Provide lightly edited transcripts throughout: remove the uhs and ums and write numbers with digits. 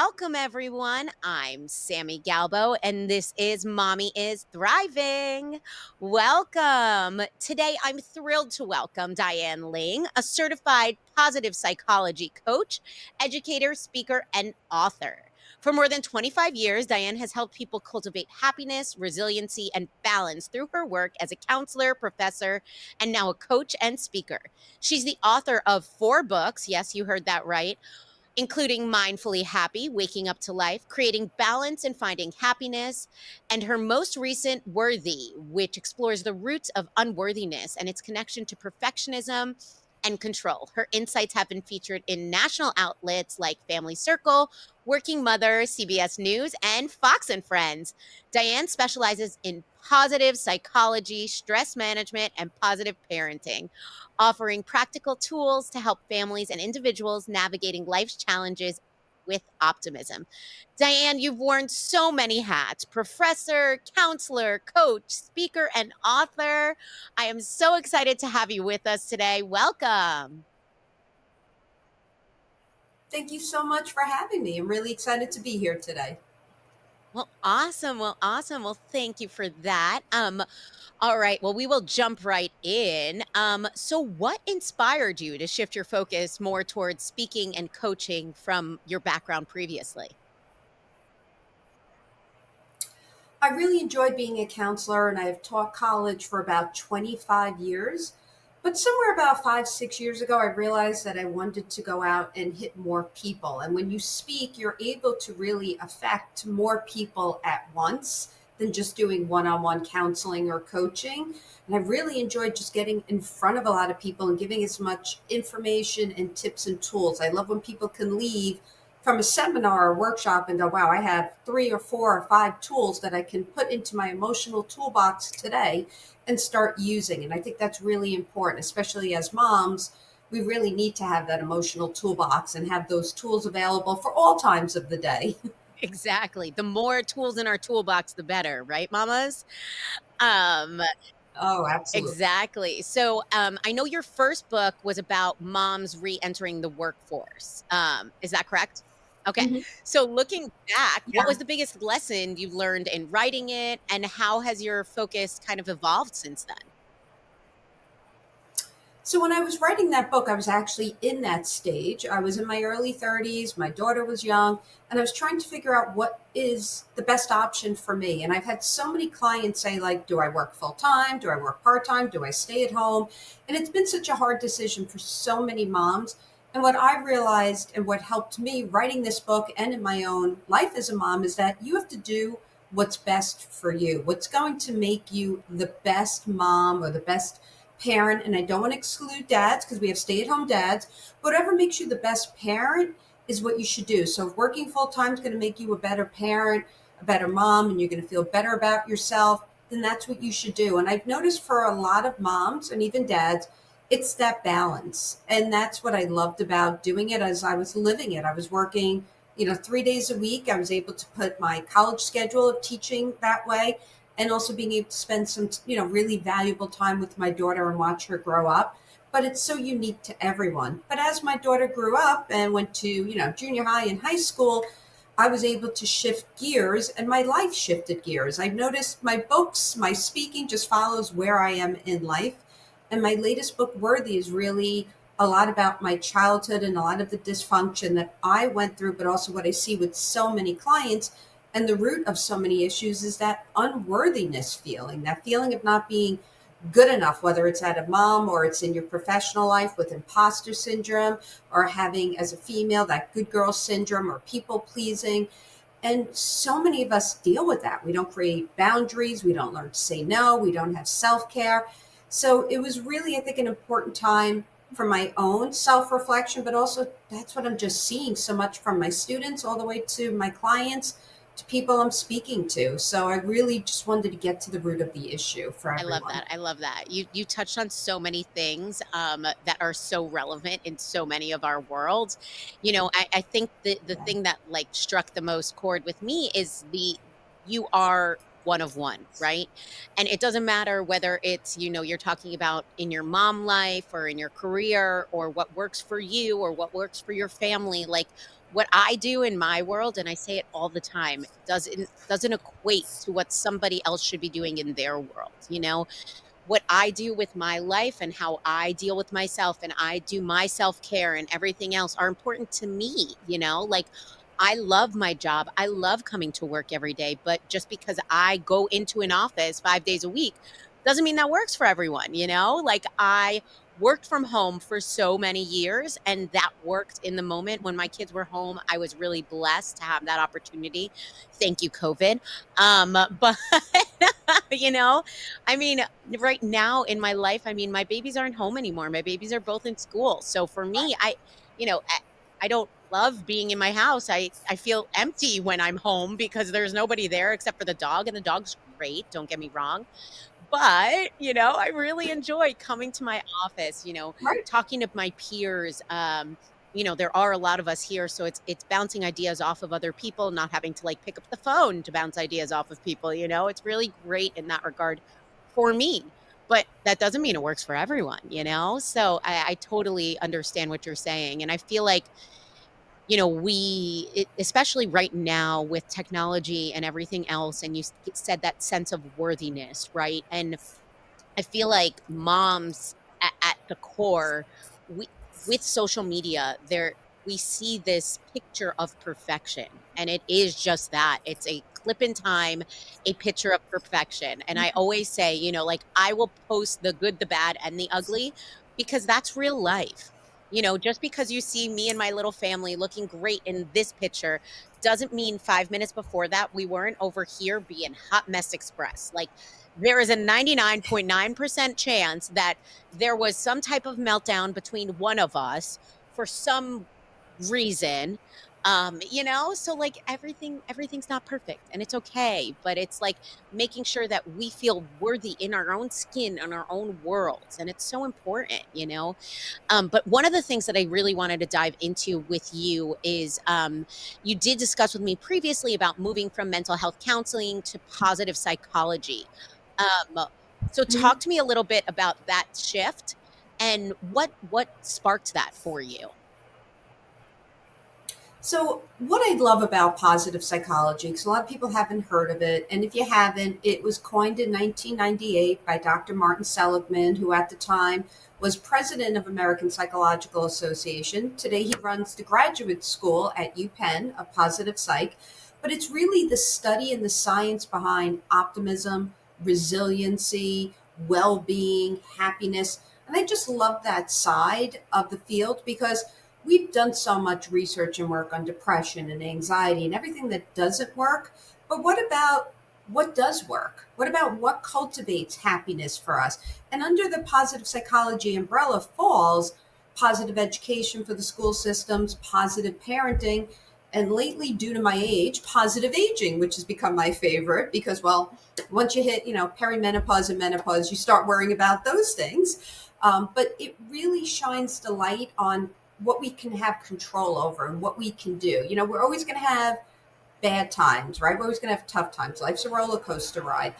Welcome, everyone. I'm Sami Galbo, and this is Mommy is Thriving. Welcome. Today, I'm thrilled to welcome Diane Lang, a certified positive psychology coach, educator, speaker, and author. For more than 25 years, Diane has helped people cultivate happiness, resiliency, and balance through her work as a counselor, professor, and now a coach and speaker. She's the author of 4 books. Yes, you heard that right, including Mindfully Happy, Waking Up to Life, Creating Balance and Finding Happiness, and her most recent, Worthy, which explores the roots of unworthiness and its connection to perfectionism and control. Her insights have been featured in national outlets like Family Circle, Working Mother, CBS News, and Fox and Friends. Diane specializes in positive psychology, stress management, and positive parenting, offering practical tools to help families and individuals navigating life's challenges with optimism. Diane, you've worn so many hats: professor, counselor, coach, speaker, and author. I am so excited to have you with us today. Welcome. Thank you so much for having me. I'm really excited to be here today. Well, awesome. Well, awesome. Well, thank you for that. All right. Well, we will jump right in. So what inspired you to shift your focus more towards speaking and coaching from your background previously? I really enjoyed being a counselor and I have taught college for about 25 years. But somewhere about 5, 6 years ago, I realized that I wanted to go out and hit more people. And when you speak, you're able to really affect more people at once than just doing one on one counseling or coaching. And I really enjoyed just getting in front of a lot of people and giving as much information and tips and tools. I love when people can leave from a seminar or workshop and go, wow, I have 3 or 4 or 5 tools that I can put into my emotional toolbox today and start using. And I think that's really important, especially as moms. We really need to have that emotional toolbox and have those tools available for all times of the day. Exactly. The more tools in our toolbox, the better, right, mamas? Um, Oh, absolutely. exactly. So, I know your first book was about moms re-entering the workforce. Is that correct? Okay. Mhm. So, looking back, what Yeah. was the biggest lesson you learned in writing it, and how has your focus kind of evolved since then? So when I was writing that book, I was actually in that stage. I was in my early 30s, my daughter was young, and I was trying to figure out what is the best option for me. And I've had so many clients say like, do I work full time? Do I work part-time? Do I stay at home? And it's been such a hard decision for so many moms. And what I realized and what helped me writing this book and in my own life as a mom is that you have to do what's best for you. What's going to make you the best mom or the best parent, and I don't want to exclude dads because we have stay at home dads, but whatever makes you the best parent is what you should do. So if working full time is going to make you a better parent, a better mom, and you're going to feel better about yourself, then that's what you should do. And I've noticed for a lot of moms and even dads, it's that balance. And that's what I loved about doing it as I was living it. I was working, 3 days a week. I was able to put my college schedule of teaching that way and also being able to spend some really valuable time with my daughter and watch her grow up. But it's so unique to everyone. But as my daughter grew up and went to junior high and high school, I was able to shift gears and my life shifted gears. I've noticed my books, my speaking just follows where I am in life. And my latest book, Worthy, is really a lot about my childhood and a lot of the dysfunction that I went through, but also what I see with so many clients. And the root of so many issues is that unworthiness feeling, that feeling of not being good enough, whether it's at a mom or it's in your professional life with imposter syndrome or having as a female that good girl syndrome or people pleasing. And so many of us deal with that. We don't create boundaries. We don't learn to say no. We don't have self care. So it was really, I think, an important time for my own self reflection, but also that's what I'm just seeing so much from my students all the way to my clients to people I'm speaking to. So I really just wanted to get to the root of the issue for I love everyone. that. I love that. You touched on so many things that are so relevant in so many of our worlds. I think the Yeah. thing that like struck the most chord with me is the you are one of one, right? And it doesn't matter whether it's, you're talking about in your mom life or in your career or what works for you or what works for your family. Like what I do in my world, and I say it all the time, doesn't equate to what somebody else should be doing in their world, you know? What I do with my life and how I deal with myself and I do my self-care and everything else are important to me, you know? Like, I love my job. I love coming to work every day, but just because I go into an office 5 days a week doesn't mean that works for everyone, you know? Like, I worked from home for so many years, and that worked in the moment when my kids were home. I was really blessed to have that opportunity. Thank you, COVID. But you know, I mean, right now in my life, I mean, my babies aren't home anymore. My babies are both in school. So for me, you know, I don't love being in my house. I feel empty when I'm home because there's nobody there except for the dog, and the dog's great, don't get me wrong. But, you know, I really enjoy coming to my office, you know, Right. talking to my peers. You know, there are a lot of us here, so it's bouncing ideas off of other people, not having to like pick up the phone to bounce ideas off of people, you know. It's really great in that regard for me. But that doesn't mean it works for everyone, you know? So I totally understand what you're saying. And I feel like, you know, especially right now with technology and everything else, and said that sense of worthiness, right? And I feel like moms at the core, we with social media, there we see this picture of perfection, and it is just that. It's a clip in time, a picture of perfection. And I always say, you know, like I will post the good, the bad, and the ugly because that's real life. You know, just because you see me and my little family looking great in this picture doesn't mean 5 minutes before that we weren't over here being hot mess express. Like there is a 99.9% chance that there was some type of meltdown between one of us for some reason. You know, so like everything's not perfect and it's okay, but it's like making sure that we feel worthy in our own skin, in our own worlds. And it's so important, you know. But one of the things that I really wanted to dive into with you is you did discuss with me previously about moving from mental health counseling to positive psychology. Um, so Mhm. talk to me a little bit about that shift and what sparked that for you. So, what I love about positive psychology, because a lot of people haven't heard of it, and if you haven't, it was coined in 1998 by Dr. Martin Seligman, who at the time was president of American Psychological Association. Today, he runs the graduate school at UPenn of positive psych. But it's really the study and the science behind optimism, resiliency, well being, happiness. And I just love that side of the field because we've done so much research and work on depression and anxiety and everything that doesn't work. But what about what does work? What about what cultivates happiness for us? And under the positive psychology umbrella falls positive education for the school systems, positive parenting, and lately, due to my age, positive aging, which has become my favorite because, well, once you hit, perimenopause and menopause, you start worrying about those things. But it really shines the light on what we can have control over and what we can do. We're always going to have bad times, right? We're always going to have tough times. Life's a roller coaster ride.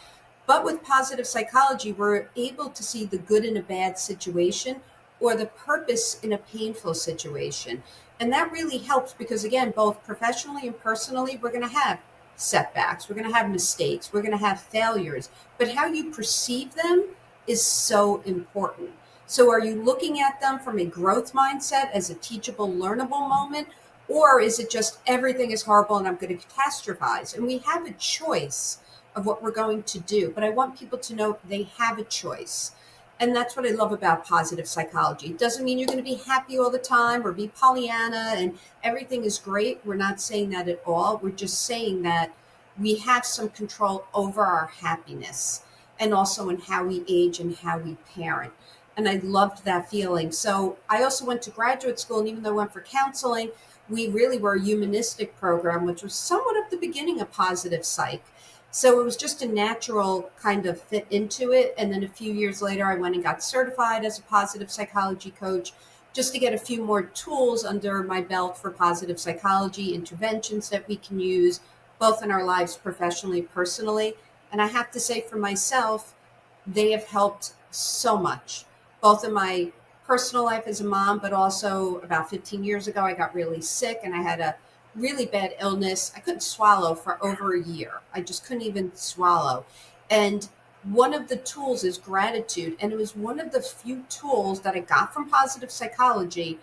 But with positive psychology, we're able to see the good in a bad situation or the purpose in a painful situation. And that really helps because, again, both professionally and personally, we're going to have setbacks, we're going to have mistakes, we're going to have failures. But how you perceive them is so important. So, are you looking at them from a growth mindset as a teachable, learnable moment? Or is it just everything is horrible and I'm going to catastrophize? And we have a choice of what we're going to do. But I want people to know they have a choice. And that's what I love about positive psychology. It doesn't mean you're going to be happy all the time or be Pollyanna and everything is great. We're not saying that at all. We're just saying that we have some control over our happiness and also in how we age and how we parent. And I loved that feeling. So I also went to graduate school, and even though I went for counseling, we really were a humanistic program, which was somewhat of the beginning of positive psych. So it was just a natural kind of fit into it. And then a few years later, I went and got certified as a positive psychology coach just to get a few more tools under my belt for positive psychology interventions that we can use both in our lives professionally, personally. And I have to say for myself, they have helped so much, both in my personal life as a mom, but also about 15 years ago, I got really sick and I had a really bad illness. I couldn't swallow for over a year. I just couldn't even swallow. And one of the tools is gratitude. And it was one of the few tools that I got from positive psychology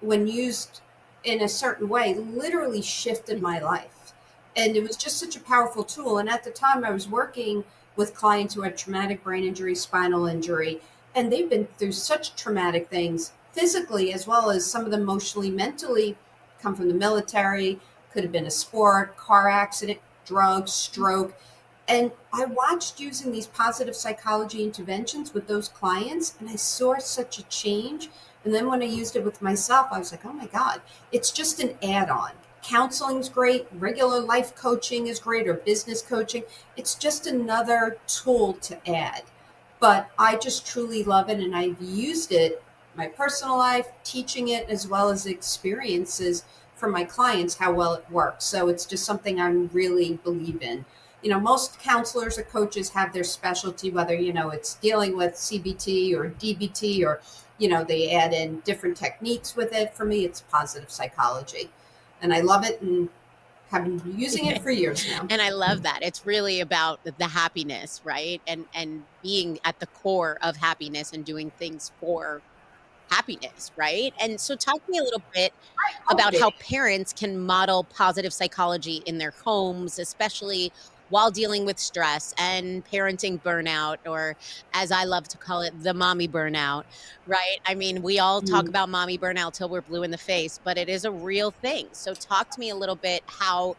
when used in a certain way, literally shifted my life. And it was just such a powerful tool. And at the time, I was working with clients who had traumatic brain injury, spinal injury, and they've been through such traumatic things physically as well as some of them emotionally, mentally, come from the military, could have been a sport, car accident, drugs, stroke. And I watched using these positive psychology interventions with those clients, and I saw such a change. And then when I used it with myself, I was like, oh my God, it's just an add on. Counseling's great, regular life coaching is great, or business coaching. It's just another tool to add. But I just truly love it, and I've used it my personal life, teaching it, as well as experiences from my clients, how well it works. So it's just something I really believe in. Most counselors or coaches have their specialty, whether, it's dealing with CBT or DBT or, they add in different techniques with it. For me, it's positive psychology. And I love it and have been using it for years now. And I love that. It's really about the happiness, right? And being at the core of happiness and doing things for happiness, right? And so talk to me a little bit about Okay. how parents can model positive psychology in their homes, especially while dealing with stress and parenting burnout, or as I love to call it, the mommy burnout, right? I mean, we all talk Mm. about mommy burnout till we're blue in the face, but it is a real thing. So talk to me a little bit how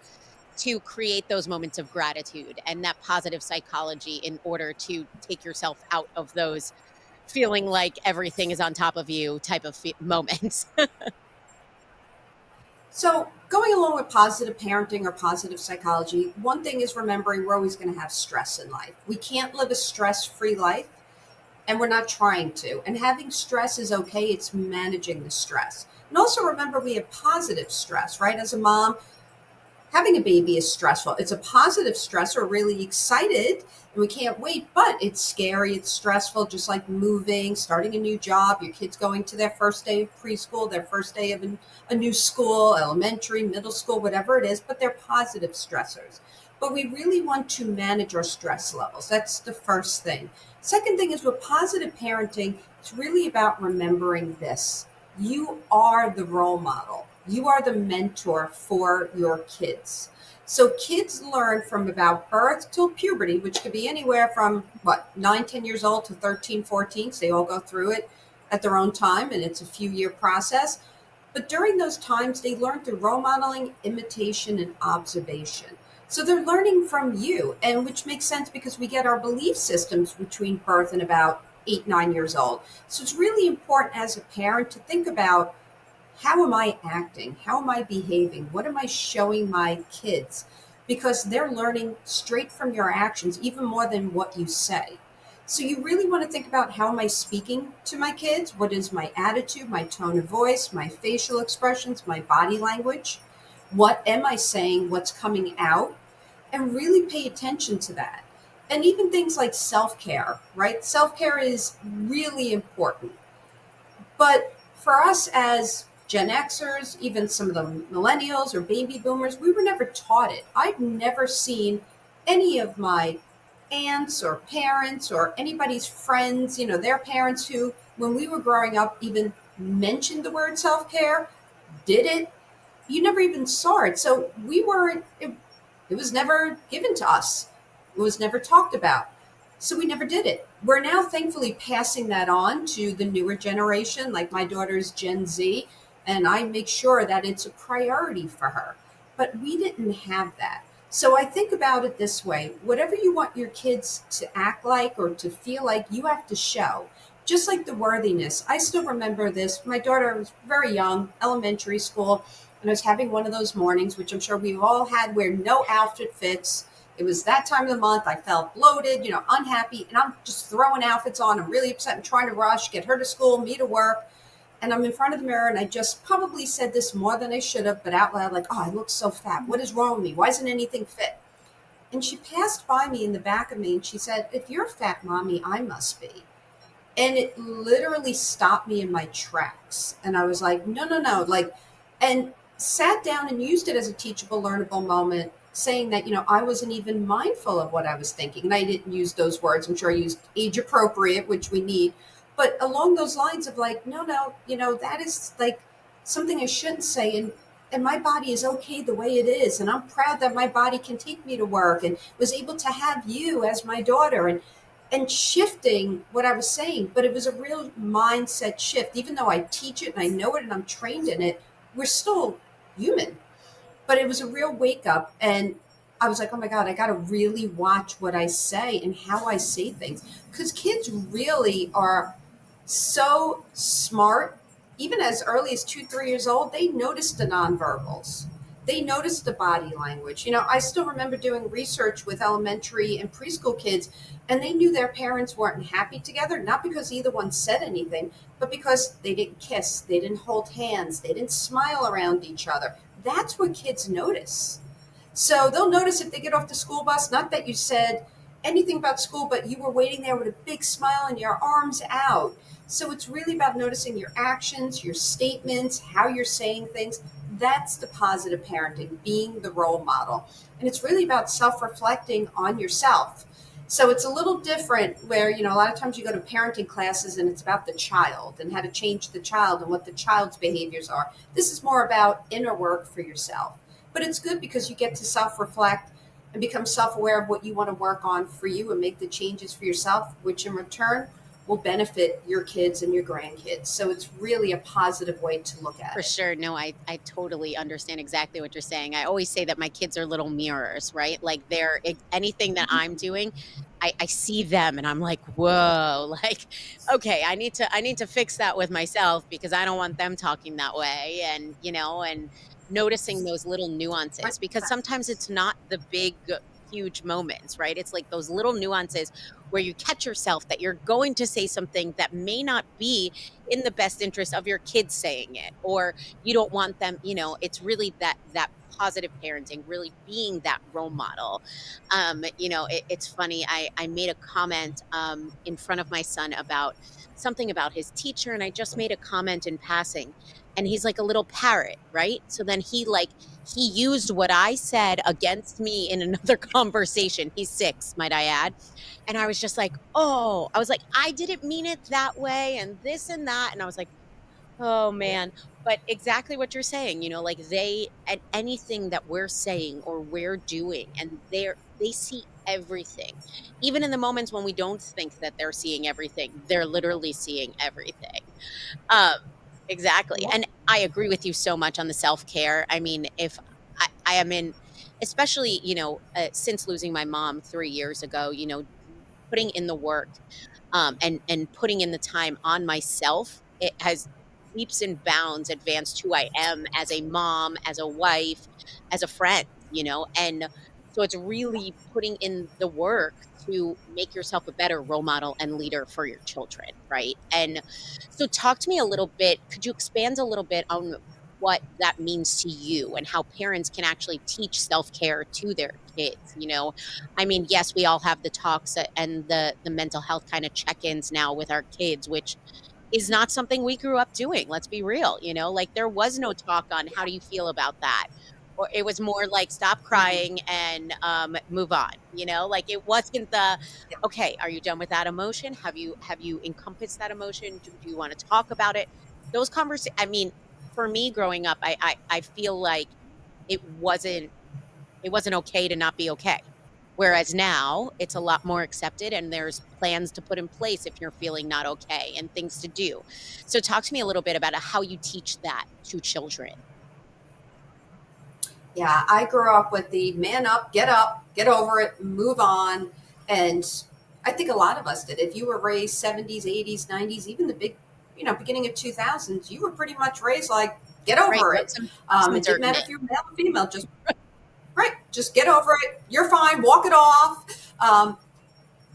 to create those moments of gratitude and that positive psychology in order to take yourself out of those feeling like everything is on top of you type of moments. So, going along with positive parenting or positive psychology, one thing is remembering we're always going to have stress in life. We can't live a stress free life, and we're not trying to. And having stress is okay, it's managing the stress. And also remember, we have positive stress, right? As a mom, having a baby is stressful. It's a positive stress. We're really excited and we can't wait, but it's scary. It's stressful, just like moving, starting a new job, your kids going to their first day of preschool, their first day of a new school, elementary, middle school, whatever it is, but they're positive stressors. But we really want to manage our stress levels. That's the first thing. Second thing is with positive parenting, it's really about remembering this. You are the role model. You are the mentor for your kids. So kids learn from about birth till puberty, which could be anywhere from 9, 10 years old to 13, 14. So they all go through it at their own time, and it's a few year process. But during those times, they learn through role modeling, imitation, and observation. So they're learning from you, and which makes sense because we get our belief systems between birth and about 8, 9 years old. So it's really important as a parent to think about, how am I acting? How am I behaving? What am I showing my kids? Because they're learning straight from your actions, even more than what you say. So you really want to think about, how am I speaking to my kids? What is my attitude, my tone of voice, my facial expressions, my body language? What am I saying? What's coming out? And really pay attention to that. And even things like self care, right? Self care is really important. But for us as Gen Xers, even some of the millennials or baby boomers, we were never taught it. I've never seen any of my aunts or parents or anybody's friends, their parents who, when we were growing up, even mentioned the word self care, did it. You never even saw it. So we weren't, it was never given to us, it was never talked about. So we never did it. We're now thankfully passing that on to the newer generation, like my daughter's Gen Z, and I make sure that it's a priority for her. But we didn't have that. So I think about it this way: whatever you want your kids to act like or to feel like, you have to show. Just like the worthiness. I still remember this. My daughter was very young, elementary school, and I was having one of those mornings, which I'm sure we've all had, where no outfit fits. It was that time of the month. I felt bloated, unhappy, and I'm just throwing outfits on. I'm really upset and trying to rush, get her to school, me to work. And I'm in front of the mirror, and I just probably said this more than I should have, but out loud, like, oh, I look so fat. What is wrong with me? Why isn't anything fit? And she passed by me in the back of me, and she said, if you're fat, mommy, I must be. And it literally stopped me in my tracks. And I was like, no, no, no. Like, and sat down and used it as a teachable, learnable moment, saying that, I wasn't even mindful of what I was thinking. And I didn't use those words. I'm sure I used age appropriate, which we need. But along those lines of like, no, no, that is like something I shouldn't say. And my body is okay the way it is. And I'm proud that my body can take me to work and was able to have you as my daughter. And shifting what I was saying, but it was a real mindset shift. Even though I teach it and I know it and I'm trained in it, we're still human. But it was a real wake up. And I was like, oh my God, I got to really watch what I say and how I say things. Because kids really are so smart. Even as early as 2, 3 years old, they notice the nonverbals. They notice the body language. I still remember doing research with elementary and preschool kids, and they knew their parents weren't happy together, not because either one said anything, but because they didn't kiss, they didn't hold hands, they didn't smile around each other. That's what kids notice. So they'll notice if they get off the school bus, not that you said anything about school, but you were waiting there with a big smile and your arms out. So it's really about noticing your actions, your statements, how you're saying things. That's the positive parenting, being the role model. And it's really about self reflecting on yourself. So it's a little different where, a lot of times you go to parenting classes and it's about the child and how to change the child and what the child's behaviors are. This is more about inner work for yourself. But it's good because you get to self reflect and become self aware of what you want to work on for you and make the changes for yourself, which in return will benefit your kids and your grandkids. So it's really a positive way to look at For it. sure. No, I totally understand exactly what you're saying. I always say that my kids are little mirrors, right? Like anything that I'm doing, I see them and I'm like, whoa, like, okay, I need to fix that with myself because I don't want them talking that way. And noticing those little nuances because 100%. sometimes it's not the big, huge moments, right? It's like those little nuances where you catch yourself that you're going to say something that may not be in the best interest of your kids saying it, or you don't want them, it's really that positive parenting, really being that role model. It's funny, I made a comment in front of my son about something about his teacher, and I just made a comment in passing, and he's like a little parrot, right? So then he used what I said against me in another conversation. He's 6, might I add. And I was just like, "Oh," I was like, "I didn't mean it that way and this and that." And I was like, "Oh, man." But exactly what you're saying, like and anything that we're saying or we're doing, and they see everything. Even in the moments when we don't think that they're seeing everything, they're literally seeing everything. Um, exactly. Yeah. And I agree with you so much on the self-care. I mean, if I am in especially, since losing my mom 3 years ago, putting in the work, and putting in the time on myself, it has leaps and bounds advanced who I am as a mom, as a wife, as a friend, and so it's really putting in the work to make yourself a better role model and leader for your children, right? And so talk to me a little bit, could you expand a little bit on what that means to you and how parents can actually teach self-care to their kids, I mean, yes, we all have the talks and the mental health kind of check-ins now with our kids, which is not something we grew up doing. Let's be real, like there was no talk on how do you feel about that? Or it was more like stop Mhm. crying and move on, like it wasn't the Yeah. okay, are you done with that emotion? Have you encompassed that emotion? Do you want to talk about it? Those conversations, I mean, for me growing up, I feel like it wasn't it wasn't okay to not be okay. Whereas now, it's a lot more accepted and there's plans to put in place if you're feeling not okay and things to do. So talk to me a little bit about how you teach that to children. Yeah, I grew up with the man up, get over it, move on. And I think a lot of us did. If you were raised 70s, 80s, 90s, even the beginning of 2000s, you were pretty much raised like, get Right, over rub it. some It didn't dirt in matter it. if you were male or female, just, right, just get over it. You're fine, walk it off.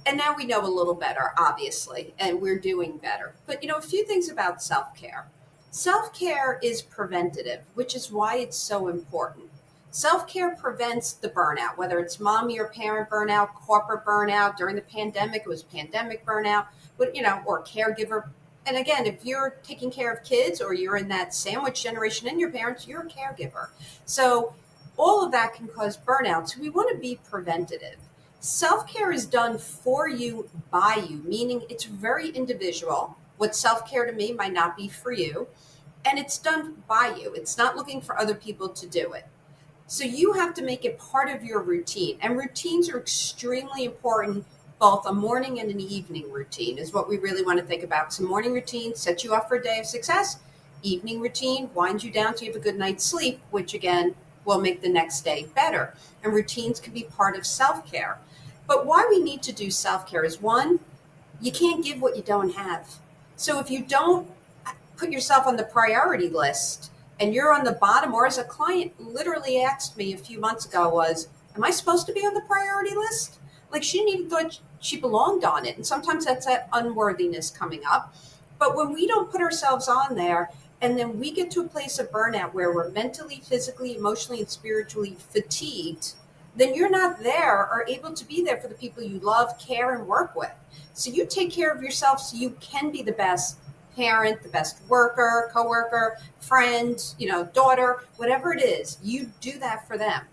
And now we know a little better, obviously, and we're doing better. But a few things about self care. Self care is preventative, which is why it's so important. Self care prevents the burnout, whether it's mommy or parent burnout, corporate burnout. During the pandemic, it was pandemic burnout. but or caregiver. And again, if you're taking care of kids or you're in that sandwich generation and your parents, you're a caregiver. So all of that can cause burnout. So we want to be preventative. Self-care is done for you, by you, meaning it's very individual. What self-care to me might not be for you, and it's done by you. It's not looking for other people to do it. So you have to make it part of your routine. And routines are extremely important. Both a morning and an evening routine is what we really want to think about. So morning routine sets you up for a day of success. Evening routine winds you down so you have a good night's sleep, which again will make the next day better. And routines can be part of self-care. But why we need to do self-care is, one, you can't give what you don't have. So if you don't put yourself on the priority list and you're on the bottom, or as a client literally asked me a few months ago was, am I supposed to be on the priority list? Like, she didn't even thought she belonged on it. And sometimes that's that unworthiness coming up. But when we don't put ourselves on there, and then we get to a place of burnout where we're mentally, physically, emotionally, and spiritually fatigued, then you're not there or able to be there for the people you love, care, and work with. So you take care of yourself so you can be the best parent, the best worker, coworker, friend, daughter, whatever it is, you do that for them.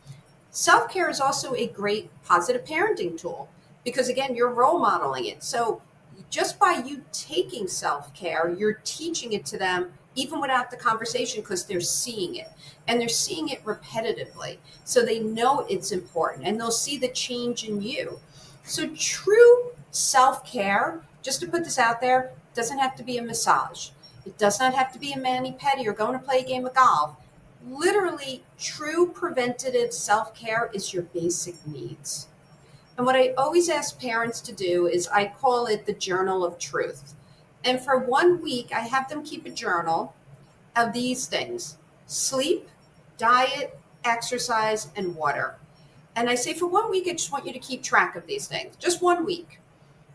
Self-care is also a great positive parenting tool because, again, you're role modeling it. So just by you taking self-care, you're teaching it to them even without the conversation, because they're seeing it, and they're seeing it repetitively. So they know it's important, and they'll see the change in you. So true self-care, just to put this out there, doesn't have to be a massage. It does not have to be a mani-pedi or going to play a game of golf. Literally, true preventative self-care is your basic needs. And what I always ask parents to do is, I call it the journal of truth. And for 1 week, I have them keep a journal of these things: sleep, diet, exercise, and water. And I say, for 1 week, I just want you to keep track of these things, just 1 week.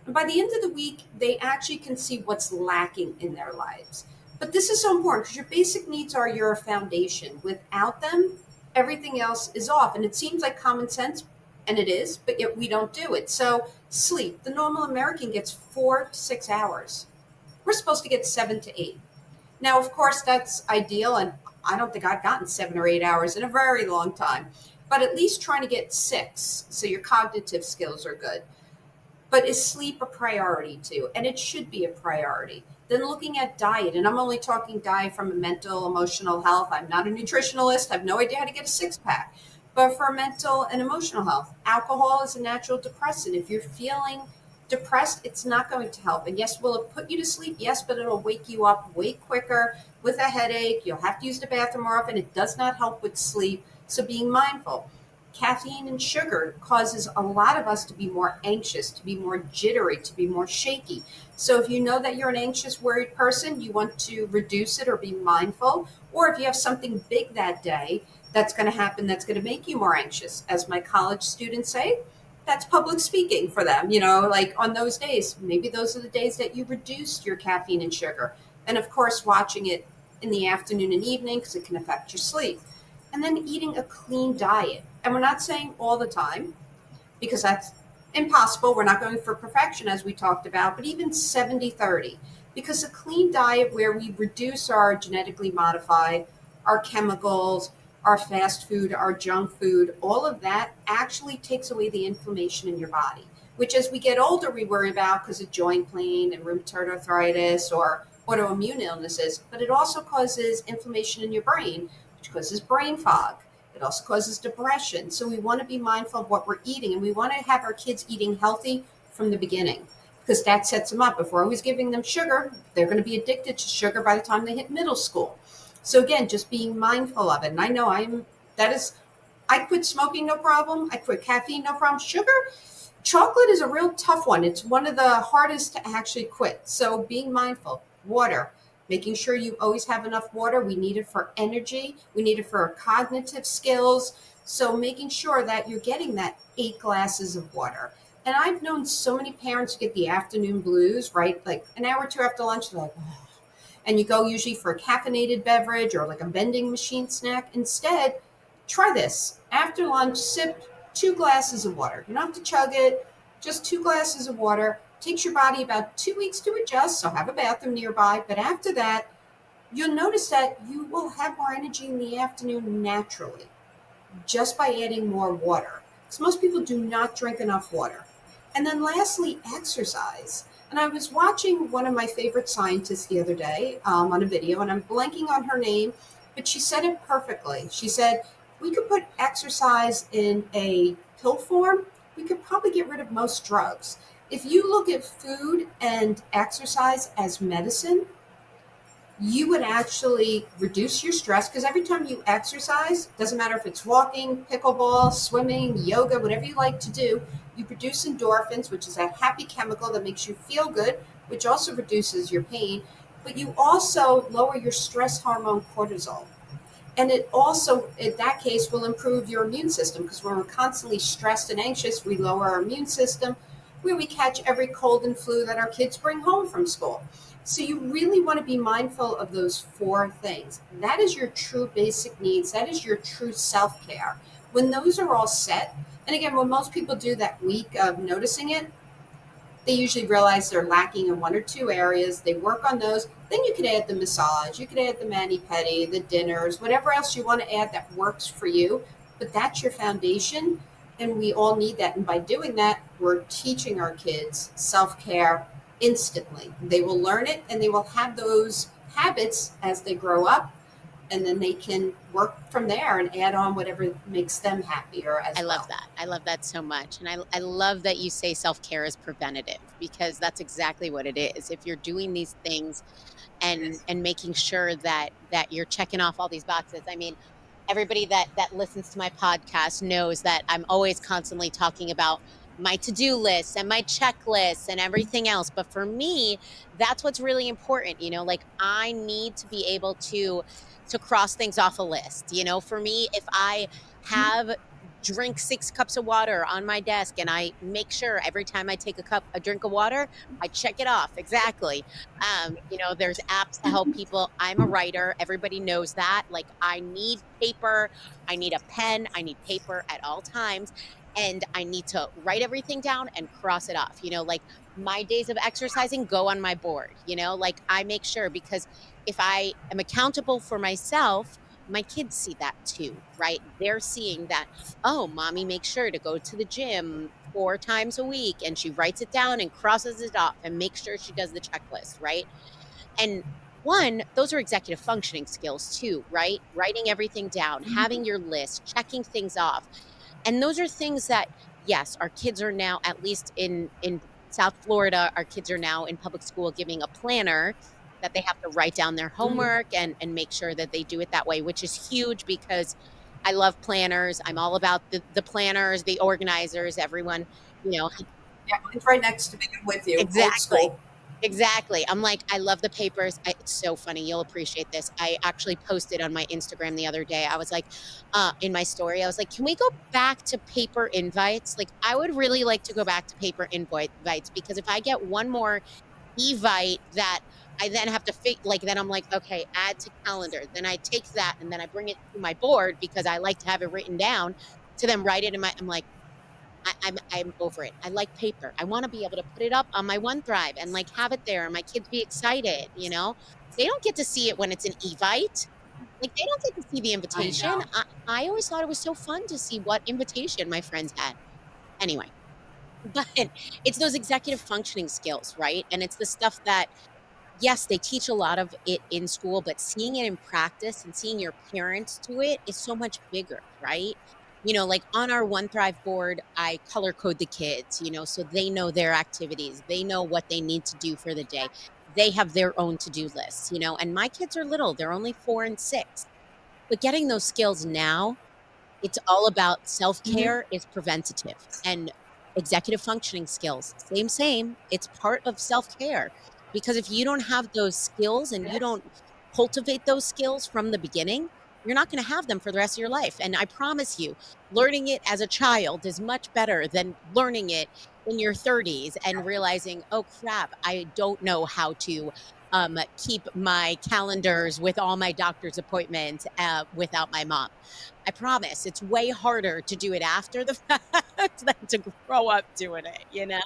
And by the end of the week, they actually can see what's lacking in their lives. But this is so important because your basic needs are your foundation. Without them, everything else is off. And it seems like common sense, and it is, but yet we don't do it. So sleep, the normal American gets 4 to 6 hours. We're supposed to get 7 to 8. Now, of course, that's ideal, and I don't think I've gotten 7 or 8 hours in a very long time, but at least trying to get 6 so your cognitive skills are good. But is sleep a priority too? And it should be a priority. Then looking at diet, and I'm only talking diet from a mental, emotional health. I'm not a nutritionalist. I have no idea how to get a six-pack. But for mental and emotional health, alcohol is a natural depressant. If you're feeling depressed, it's not going to help. And yes, will it put you to sleep? Yes, but it'll wake you up way quicker with a headache. You'll have to use the bathroom more often. It does not help with sleep. So being mindful. Caffeine and sugar causes a lot of us to be more anxious, to be more jittery, to be more shaky. So if you know that you're an anxious, worried person, you want to reduce it or be mindful. Or if you have something big that day that's going to happen that's going to make you more anxious. As my college students say, that's public speaking for them. Like on those days, maybe those are the days that you reduce your caffeine and sugar. And of course, watching it in the afternoon and evening because it can affect your sleep. And then eating a clean diet. And we're not saying all the time because that's impossible. We're not going for perfection, as we talked about, but even 70-30. Because a clean diet where we reduce our genetically modified, our chemicals, our fast food, our junk food, all of that actually takes away the inflammation in your body, which as we get older, we worry about because of joint pain and rheumatoid arthritis or autoimmune illnesses. But it also causes inflammation in your brain, which causes brain fog. It also causes depression. So we want to be mindful of what we're eating, and we want to have our kids eating healthy from the beginning because that sets them up. If we're always giving them sugar, they're going to be addicted to sugar by the time they hit middle school. So again, just being mindful of it. And I know I quit smoking, no problem. I quit caffeine, no problem. Sugar, chocolate is a real tough one. It's one of the hardest to actually quit. So being mindful. Water. Making sure you always have enough water. We need it for energy. We need it for our cognitive skills. So making sure that you're getting that 8 glasses of water. And I've known so many parents get the afternoon blues, right? Like an hour or two after lunch, they're like, oh. And you go usually for a caffeinated beverage or like a vending machine snack. Instead, try this. After lunch, sip 2 glasses of water. You don't have to chug it, just 2 glasses of water. Takes your body about 2 weeks to adjust, so have a bathroom nearby. But after that, you'll notice that you will have more energy in the afternoon naturally just by adding more water. Because most people do not drink enough water. And then lastly, exercise. And I was watching one of my favorite scientists the other day on a video, and I'm blanking on her name, but she said it perfectly. She said, we could put exercise in a pill form, we could probably get rid of most drugs. If you look at food and exercise as medicine, you would actually reduce your stress because every time you exercise, doesn't matter if it's walking, pickleball, swimming, yoga, whatever you like to do, you produce endorphins, which is a happy chemical that makes you feel good, which also reduces your pain. But you also lower your stress hormone cortisol. And it also, in that case, will improve your immune system because when we're constantly stressed and anxious, we lower our immune system, where we catch every cold and flu that our kids bring home from school. So you really want to be mindful of those four things. That is your true basic needs. That is your true self care. When those are all set, and again, when most people do that week of noticing it, they usually realize they're lacking in one or two areas. They work on those. Then you could add the massage, you could add the mani pedi, the dinners, whatever else you want to add that works for you. But that's your foundation, and we all need that. And by doing that, we're teaching our kids self care instantly. They will learn it, and they will have those habits as they grow up, and then they can work from there and add on whatever makes them happier I as love well. that. I love that so much. And I love that you say self-care is preventative because that's exactly what it is. If you're doing these things and making sure that you're checking off all these boxes. I mean, everybody that listens to my podcast knows that I'm always constantly talking about my to-do lists and my checklists and everything else. But for me, that's what's really important. Like I need to be able to cross things off a list. For me, if I have drink 6 cups of water on my desk and I make sure every time I take a drink of water, I check it off. Exactly. There's apps to help people. I'm a writer. Everybody knows that. Like, I need paper, I need a pen, I need paper at all times. And I need to write everything down and cross it off. Like my days of exercising go on my board, like I make sure because if I am accountable for myself, my kids see that too, right? They're seeing that, oh, mommy makes sure to go to the gym 4 times a week and she writes it down and crosses it off and makes sure she does the checklist, right? And one, those are executive functioning skills too, right? Writing everything down, having your list, checking things off. And those are things that, yes, our kids are now, at least in South Florida, our kids are now in public school giving a planner that they have to write down their Mhm. homework and make sure that they do it that way, which is huge because I love planners. I'm all about the planners, the organizers, everyone, you know, Yeah, mine's right next to me. I'm with you. Old exactly. school. Exactly. I'm like, I love the papers. It's so funny. You'll appreciate this. I actually posted on my Instagram the other day. I was like, in my story, I was like, can we go back to paper invites? Like, I would really like to go back to paper invites because if I get one more evite that I then have to like, then I'm like, okay, add to calendar. Then I take that and then I bring it to my board because I like to have it written down to then write it in I'm like, I'm over it. I like paper. I wanna be able to put it up on my OneDrive and, like, have it there and my kids be excited, you know? They don't get to see it when it's an Evite. Like, they don't get to see the I invitation. know. I always thought it was so fun to see what invitation my friends had. Anyway, but it's those executive functioning skills, right? And it's the stuff that yes, they teach a lot of it in school, but seeing it in practice and seeing your parents do it is so much bigger, right? Like on our OneThrive board, I color code the kids, so they know their activities. They know what they need to do for the day. They have their own to do lists, and my kids are little, they're only 4 and 6. But getting those skills now it's all about Hmm. self-care is preventative and executive functioning skills. Same, same. It's part of self-care because if you don't have those skills and you don't cultivate those skills from the beginning, you're not going to have them for the rest of your life. And I promise you, learning it as a child is much better than learning it in your 30s and realizing, oh crap, I don't know how to keep my calendars with all my doctor's appointments without my mom. I promise it's way harder to do it after the fact than to grow up doing it, you know?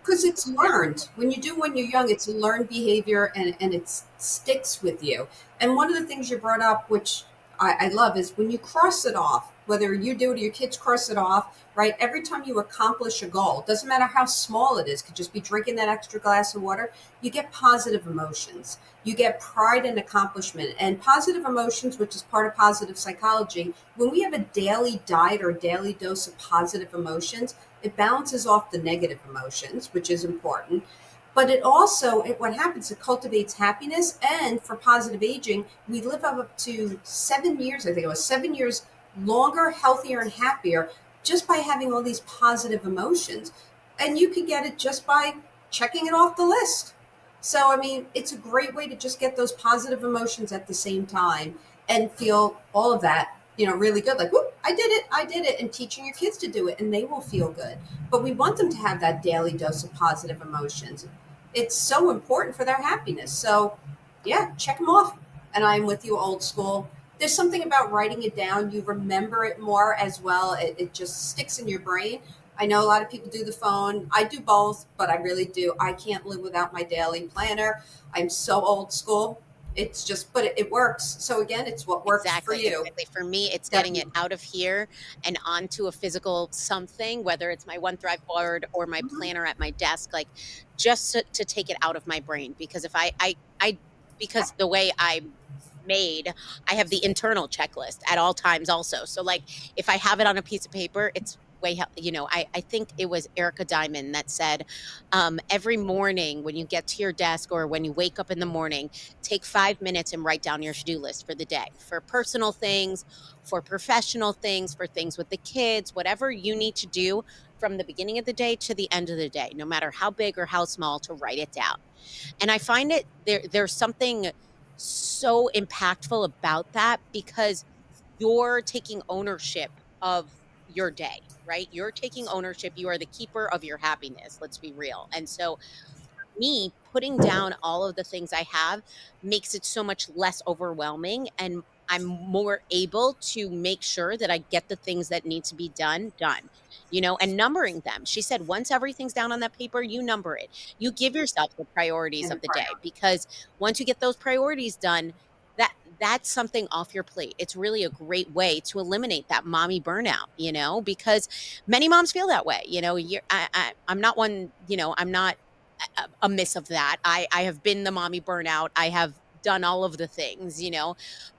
Because it's learned. When you do when you're young, it's a learned behavior and it sticks with you. And one of the things you brought up, which I love, is when you cross it off, whether you do it or your kids cross it off, right? Every time you accomplish a goal, doesn't matter how small it is, could just be drinking that extra glass of water, you get positive emotions. You get pride and accomplishment. And positive emotions, which is part of positive psychology, when we have a daily diet or a daily dose of positive emotions, it balances off the negative emotions, which is important. But it also, what happens, it cultivates happiness. And for positive aging, we live up to 7 years, I think it was 7 years longer, healthier, and happier just by having all these positive emotions. And you can get it just by checking it off the list. So, I mean, it's a great way to just get those positive emotions at the same time and feel all of that, really good. Like, whoop, I did it. And teaching your kids to do it, and they will feel good. But we want them to have that daily dose of positive emotions. It's so important for their happiness. So, yeah, check them off. And I'm with you, old school. There's something about writing it down. You remember it more as well. It just sticks in your brain. I know a lot of people do the phone. I do both, but I really do. I can't live without my daily planner. I'm so old school. It's just, but it works. So again, it's what works for Exactly, you. exactly. For me, it's getting it Definitely. out of here and onto a physical something, whether it's my OneDrive board or my Mhm. planner at my desk, like just to take it out of my brain. Because if I, because the way I'm made, I have the internal checklist at all times also. So like if I have it on a piece of paper, it's I think it was Erica Diamond that said, every morning when you get to your desk or when you wake up in the morning, take 5 minutes and write down your to-do list for the day, for personal things, for professional things, for things with the kids, whatever you need to do from the beginning of the day to the end of the day, no matter how big or how small, to write it down. And I find there's something so impactful about that, because you're taking ownership of your day, right? You're taking ownership. You are the keeper of your happiness. Let's be real. And so me, putting down all of the things I have makes it so much less overwhelming, and I'm more able to make sure that I get the things that need to be done, and numbering them. She said, once everything's down on that paper, you number it. You give yourself the priorities And the of the prior. day, because once you get those priorities done, that that's something off your plate. It's really a great way to eliminate that mommy burnout, because many moms feel that way. I'm not one, I'm not amiss of that. I have been the mommy burnout. I have done all of the things,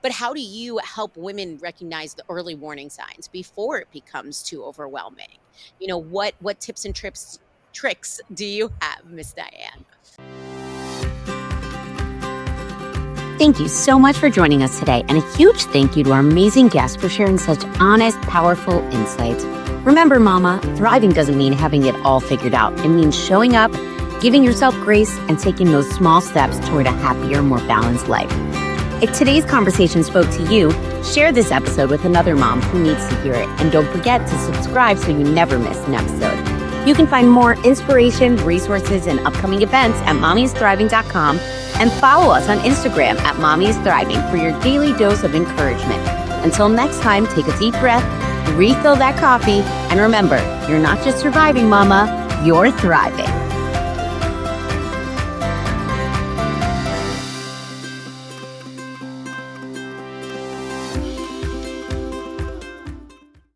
but how do you help women recognize the early warning signs before it becomes too overwhelming? What tips and tricks do you have, Miss Diane? Thank you so much for joining us today, and a huge thank you to our amazing guest for sharing such honest, powerful insights. Remember, Mama, thriving doesn't mean having it all figured out. It means showing up, giving yourself grace, and taking those small steps toward a happier, more balanced life. If today's conversation spoke to you, share this episode with another mom who needs to hear it, and don't forget to subscribe so you never miss an episode. You can find more inspiration, resources, and upcoming events at mommysthriving.com, and follow us on Instagram at mommysthriving for your daily dose of encouragement. Until next time, take a deep breath, refill that coffee, and remember, you're not just surviving, Mama, you're thriving.